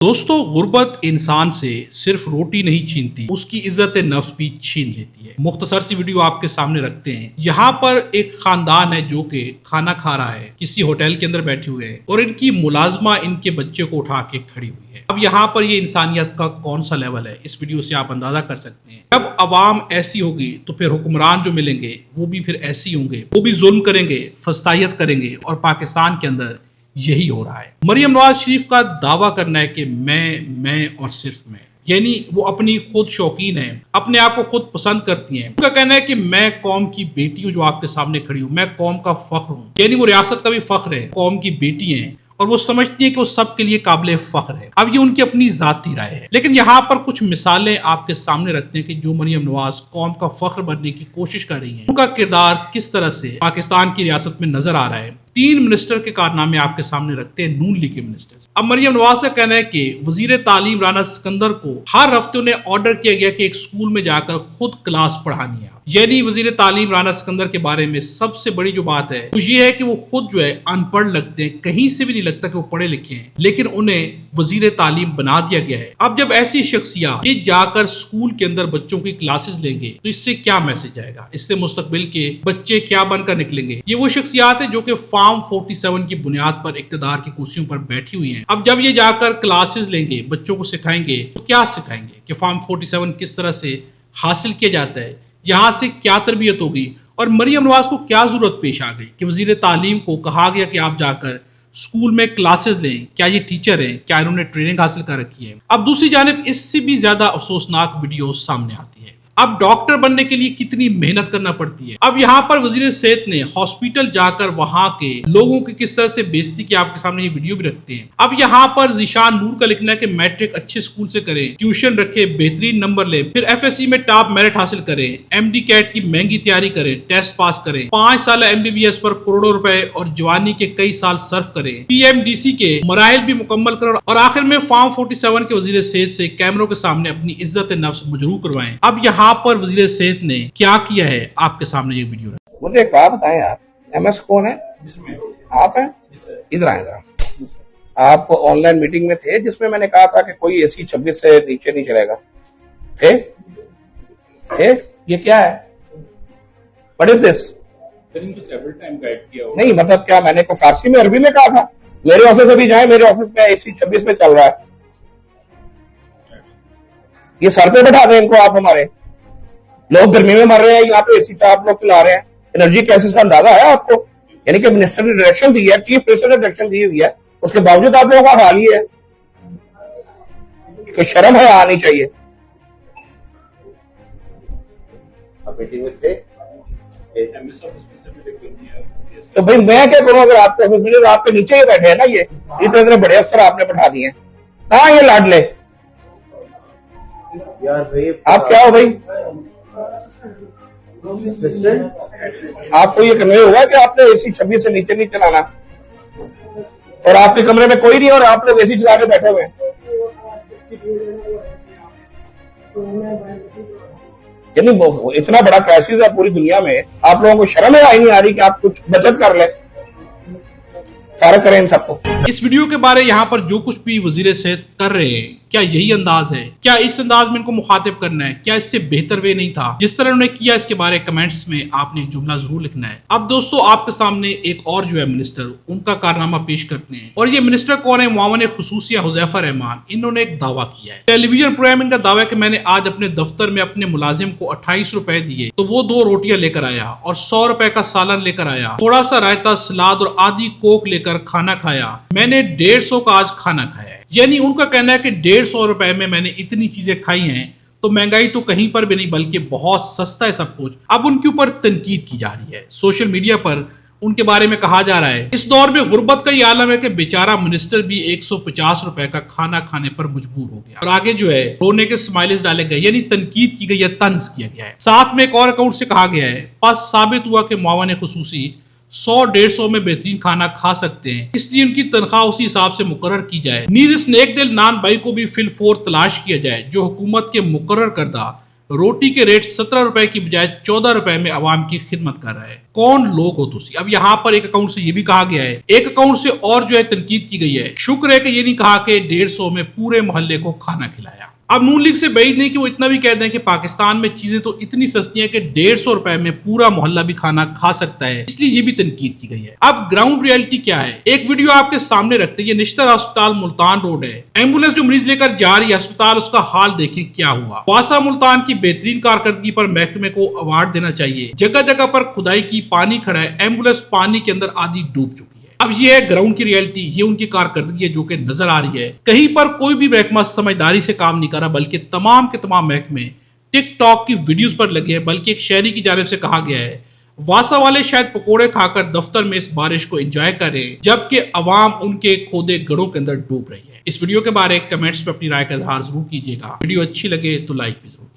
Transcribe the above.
दोस्तों, गुर्बत इंसान से सिर्फ रोटी नहीं छीनती, उसकी इज्जत नफ्स भी छीन लेती है। मुख्तसर सी वीडियो आपके सामने रखते हैं। यहाँ पर एक खानदान है जो कि खाना खा रहा है, किसी होटल के अंदर बैठे हुए हैं और इनकी मुलाजमा इनके बच्चे को उठा के खड़ी हुई है। अब यहाँ पर ये इंसानियत का कौन सा लेवल है, इस वीडियो से आप अंदाजा कर सकते हैं। जब अवाम ऐसी होगी तो फिर हुक्मरान जो मिलेंगे वो भी फिर ऐसे ही होंगे, वो भी जुल्म करेंगे, फस्तायत करेंगे और पाकिस्तान के अंदर यही हो रहा है। मरियम नवाज शरीफ का दावा करना है कि मैं और सिर्फ मैं, यानी वो अपनी खुद शौकीन है, अपने आप को खुद पसंद करती हैं। उनका कहना है कि मैं कौम की बेटी हूँ जो आपके सामने खड़ी हूँ, मैं कौम का फख्र हूँ, यानी वो रियासत का भी फख्र है, कौम की बेटी है और वो समझती है कि वो सबके लिए काबिल फख्र है। अब ये उनकी अपनी जाती राय है, लेकिन यहाँ पर कुछ मिसालें आपके सामने रखते हैं कि जो मरियम नवाज कौम का फख्र बनने की कोशिश कर रही है, उनका किरदार किस तरह से पाकिस्तान की रियासत में नजर आ रहा है। 3 मिनिस्टर के कारनामे आपके सामने रखते हैं, नून लीग के मिनिस्टर्स। अब मरियम नवाज का कहना है कि वजीर तालीम राना सिकंदर को हर हफ्ते उन्हें ऑर्डर किया गया कि एक स्कूल में जाकर खुद क्लास पढ़ानी है। यानी वजीर तालीम राना सिकंदर के बारे में सबसे बड़ी जो बात है वो ये है कि वो खुद जो है अनपढ़ लगते हैं, कहीं से भी नहीं लगता कि वो पढ़े लिखे हैं, लेकिन उन्हें वजीर तालीम बना दिया गया है। अब जब ऐसी शख्सियत ये जाकर स्कूल के अंदर बच्चों की क्लासेस लेंगे तो इससे क्या मैसेज आएगा, इससे मुस्तकबिल के बच्चे क्या बनकर निकलेंगे। ये वो शख्सियत है जो कि फार्म 47 की बुनियाद पर इक्तदार की कुर्सियों पर बैठी हुई हैं। अब जब ये जाकर क्लासेस लेंगे, बच्चों को सिखाएंगे, तो क्या सिखाएंगे कि फार्म 47 किस तरह से हासिल किया जाता है, यहाँ से क्या तरबियत होगी और मरियम नवाज को क्या जरूरत पेश आ गई कि वजीर तालीम को कहा गया कि आप जाकर स्कूल में क्लासेस लें। क्या ये टीचर हैं? क्या इन्होंने ट्रेनिंग हासिल कर रखी है? अब दूसरी जानिब इससे भी ज्यादा अफसोसनाक वीडियो सामने आती है। अब डॉक्टर बनने के लिए कितनी मेहनत करना पड़ती है। अब यहाँ पर वजीर सेहत ने हॉस्पिटल जाकर वहां के लोगों की किस तरह से बेइज्जती की, आपके सामने ये वीडियो भी रखते हैं। अब यहाँ पर जीशान नूर का लिखना है कि मैट्रिक अच्छे स्कूल से करें, ट्यूशन रखे, बेहतरीन नंबर ले, फिर FSC में टॉप मेरिट हासिल करें, MD कैट की महंगी तैयारी करें, टेस्ट पास करें, 5 साल MBBS पर करोड़ों रुपए और जवानी के कई साल सर्फ करें, PMDC के मराइल भी मुकम्मल करें और आखिर में फार्म 47 के वजीर सेहत से कैमरों के सामने अपनी इज्जत नफ्स मजरूह करवाएं। अब यहाँ पर वजीर सेहत ने क्या किया है, आपके सामने ये वीडियो है। मुझे एक बात बताएं यार, MS कौन है? आप हैं? इधर आए जरा। आप ऑनलाइन मीटिंग में थे जिसमें मैंने कहा था कि कोई AC 26 से नीचे नहीं चलेगा। थे? ये क्या है? What is this? नहीं मतलब क्या मैंने को फारसी में अरबी में कहा था? मेरे ऑफिस अभी जाए, मेरे ऑफिस में AC 26 में चल रहा है। ये सर पे बैठा दें इनको आप। हमारे लोग गर्मी में मर रहे हैं, यहाँ पे AC आप लोग चला रहे हैं। एनर्जी क्राइसिस का अंदाजा है आपको? यानी कि मिनिस्टर ने डायरेक्शन दी है, चीफ मिनिस्टर ने डायरेक्शन दी हुई है, उसके बावजूद आप लोगों का हाल ही है। कोई शर्म है आनी चाहिए। तो भाई मैं क्या करूं अगर आपके ऑफिस में आपके नीचे ही बैठे हैं ना, ये इतने बड़े अफसर आपने बैठा दिए हैं। कहाँ ये लाडले यार भाई, आप क्या हो भाई? आपको ये कन्वे होगा कि आपने AC 26 से नीचे नहीं चलाना और आपके कमरे में कोई नहीं और आप लोग AC चला के बैठे हुए हैं। यानी इतना बड़ा क्राइसिस है पूरी दुनिया में, आप लोगों को शर्म है आई नहीं आ रही कि आप कुछ बचत कर ले, सारा करें इन सबको। इस वीडियो के बारे यहाँ पर जो कुछ भी वजीर सेहत कर रहे हैं, क्या यही अंदाज है? क्या इस अंदाज में इनको मुखातिब करना है? क्या इससे बेहतर वे नहीं था जिस तरह उन्होंने किया? इसके बारे कमेंट्स में आपने एक जुमला जरूर लिखना है। अब दोस्तों आपके सामने एक और जो है मिनिस्टर, उनका कारनामा पेश करते हैं और ये मिनिस्टर कौन है? मुआवन खुसूसिया हुज़ैफा रहमान। इन्होंने एक दावा किया है, टेलीविजन प्रोग्राम इनका दावा है कि मैंने आज अपने दफ्तर में अपने मुलाजिम को 28 रुपए दिए तो वो 2 रोटियां लेकर आया और 100 रुपए का सालन लेकर आया, थोड़ा सा रायता, सलाद और आधी कोक लेकर खाना खाया। मैंने 150 का आज खाना खाया है। यानी उनका कहना है कि 150 रुपए में मैंने इतनी चीजें खाई हैं, तो महंगाई तो कहीं पर भी नहीं, बल्कि बहुत सस्ता है सब कुछ। अब उनके ऊपर तनकीद की जा रही है, सोशल मीडिया पर उनके बारे में कहा जा रहा है इस दौर में गुर्बत का ये आलम है कि बेचारा मिनिस्टर भी 150 रुपए का खाना खाने पर मजबूर हो गया। और आगे जो है रोने के स्माइल्स डाले गए, यानी तनकीद की गई है, तंज किया गया है। साथ में एक और अकाउंट से कहा गया है, बस साबित हुआ कि मुआवन खुसूसी 100-150 में बेहतरीन खाना खा सकते हैं, इसलिए उनकी तनख्वाह उसी हिसाब से मुकर्रर की जाए। नीज इस नेक दिल नान भाई को भी फिल फोर तलाश किया जाए जो हुकूमत के मुकर्रर करदा रोटी के रेट 17 रुपए की बजाय 14 रुपए में आवाम की खिदमत कर रहा है। कौन लोग हो तुसी? अब यहाँ पर एक अकाउंट से ये भी कहा गया है, एक अकाउंट से और जो है तनकीद की गई है, शुक्र है कि ये नहीं कहा कि 150 में पूरे मोहल्ले को खाना खिलाया। अब नून लीग से बैद नहीं कि वो इतना भी कह दें कि पाकिस्तान में चीजें तो इतनी सस्ती हैं कि 150 रुपए में पूरा मोहल्ला भी खाना खा सकता है, इसलिए ये भी तनकीद की गई है। अब ग्राउंड रियलिटी क्या है, एक वीडियो आपके सामने रखते हैं। ये निश्तर अस्पताल मुल्तान रोड है, एम्बुलेंस जो मरीज लेकर जा रही है अस्पताल, उसका हाल देखें क्या हुआ। वासा मुल्तान की बेहतरीन कारकर्दगी पर महकमे को अवार्ड देना चाहिए। जगह जगह पर खुदाई की, पानी खड़ा है, एम्बुलेंस पानी के अंदर आधी डूब चुकी है। अब ये है ग्राउंड की रियलिटी, ये उनकी कारकर्दगी है जो कि नजर आ रही है। कहीं पर कोई भी महकमा समझदारी से काम नहीं कर रहा, बल्कि तमाम के तमाम महकमे टिकटॉक की वीडियोस पर लगे हैं। बल्कि एक शहरी की जानिब से कहा गया है वासा वाले शायद पकोड़े खाकर दफ्तर में इस बारिश को एंजॉय करें, जबकि अवाम उनके खोदे गढ़ों के अंदर डूब रही है। इस वीडियो के बारे में कमेंट्स में अपनी राय का इजहार जरूर कीजिएगा। वीडियो अच्छी लगे तो लाइक भी जरूर।